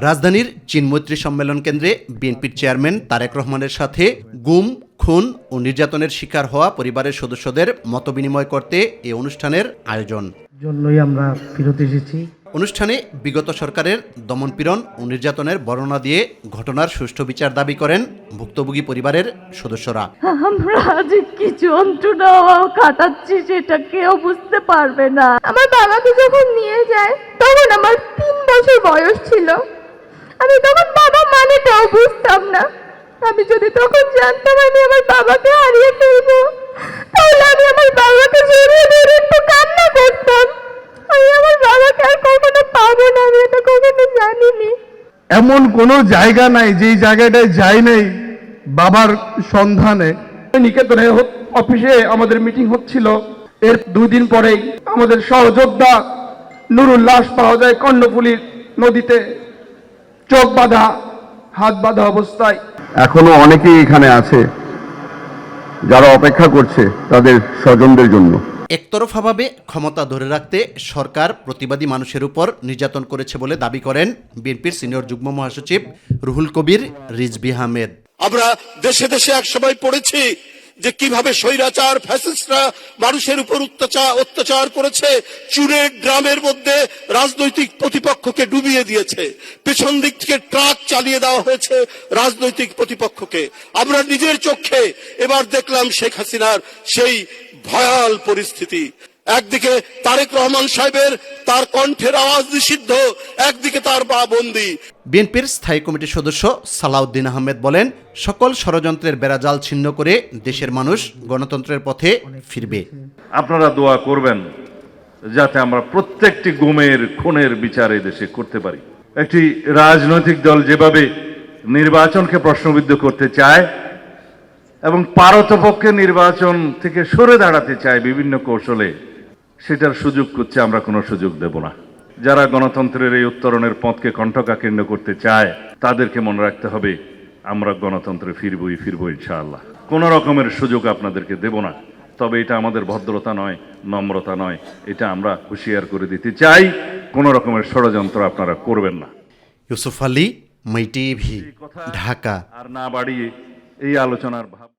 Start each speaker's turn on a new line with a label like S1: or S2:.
S1: রাজধানীর চীন মৈত্রী সম্মেলন কেন্দ্রে বিএনপির চেয়ারম্যান তারেক রহমানের সাথে গুম, খুন ও নির্যাতনের শিকার হওয়া পরিবারের সদস্যদের মতবিনিময় করতে এই অনুষ্ঠানের আয়োজন।
S2: জন্যই আমরা ফিরত এসেছি।
S1: অনুষ্ঠানে বিগত সরকারের দমনপীড়ন ও নির্যাতনের বর্ণনা দিয়ে ঘটনার সুষ্ঠু বিচার দাবি করেন ভুক্তভোগী পরিবারের সদস্যরা।
S3: আমরা আজ কি যন্ত্রণা কাটাচ্ছি সেটা কেউ বুঝতে পারবে না। আমার বাবাকে যখন নিয়ে যায় তখন আমার 3 বছর বয়স ছিল। আমি তখন বাবা মানেটাও বুঝতাম না। আমি যদি তখন জানতাম আমি আমার বাবাকে হারিয়ে ফেলবো, তাহলে আমি আমার বাবাকে জড়িয়ে ধরে একটু কান্না করতাম। আমি আমার বাবাকে আর কখনো পাবো না, আমি এটা কখনো জানিনি।
S4: এমন কোনো জায়গা নাই যেই জায়গাটায় যাই নাই বাবার সন্ধানে। নিকেতনে অফিসে আমাদের মিটিং হচ্ছিল, এর 2 দিন পরেই আমাদের সহযোদ্ধা নুরুল লাশ পাওয়া যায় কর্ণফুলীর নদীতে, চোখ বাঁধা, হাত বাঁধা অবস্থায়।
S5: এখনো অনেকেই এখানে আছে যারা অপেক্ষা করছে তাদের স্বজনদের জন্য।
S1: একতরফাভাবে ক্ষমতা ধরে রাখতে সরকার প্রতিবাদী মানুষের উপর নির্যাতন করেছে বলে দাবি করেন বিএনপির সিনিয়র যুগ্ম মহাসচিব রুহুল কবির রিজভী আহমেদ।
S6: আমরা দেশে দেশে একসময় পড়েছি যে কিভাবে স্বৈরাচার ফ্যাসিস্টরা মানুষের উপর অত্যাচার করেছে, চুনের ড্রামের মধ্যে রাজনৈতিক প্রতিপক্ষকে ডুবিয়ে দিয়েছে, পেছন দিক থেকে ট্রাক চালিয়ে দেওয়া হয়েছে রাজনৈতিক প্রতিপক্ষকে। আমরা নিজের চোখে এবার দেখলাম শেখ হাসিনার সেই ভয়াল পরিস্থিতি। একদিকে তারেক রহমান সাহেবের তার কণ্ঠের আওয়াজ নিষিদ্ধ, একদিকে তার মা বন্দী।
S1: বিএনপির স্থায়ী কমিটির সদস্য সালাউদ্দিন আহমেদ বলেন, সকল ষড়যন্ত্রের বেড়াজাল ছিন্ন করে দেশের মানুষ গণতন্ত্রের পথে ফিরবে।
S7: আপনারা দোয়া করবেন যাতে আমরা প্রত্যেকটি গুমের খুনের বিচার এই দেশে করতে পারি। একটি রাজনৈতিক দল যেভাবে নির্বাচনকে প্রশ্নবিদ্ধ করতে চায় এবং পারতপক্ষে নির্বাচন থেকে সরে দাঁড়াতে চায় বিভিন্ন কৌশলে, সেটার সুযোগ করছে আমরা কোনো সুযোগ দেব না। যারা গণতন্ত্রের এই উত্তরণের পথকে কণ্ঠকাকীর্ণ করতে চায় তাদেরকে মনে রাখতে হবে আমরা গণতন্ত্রে ফিরবই ইনশাআল্লাহ। কোনো রকমের সুযোগ আপনাদেরকে দেব না। তবে এটা আমাদের ভদ্রতা নয়, নম্রতা নয়, এটা আমরা হুঁশিয়ার করে দিতে চাই, কোনো রকমের ষড়যন্ত্র আপনারা করবেন না।
S1: ইউসুফ আলী, মাই টিভি, ঢাকা।
S7: আর না বাড়িয়ে এই আলোচনার ভাব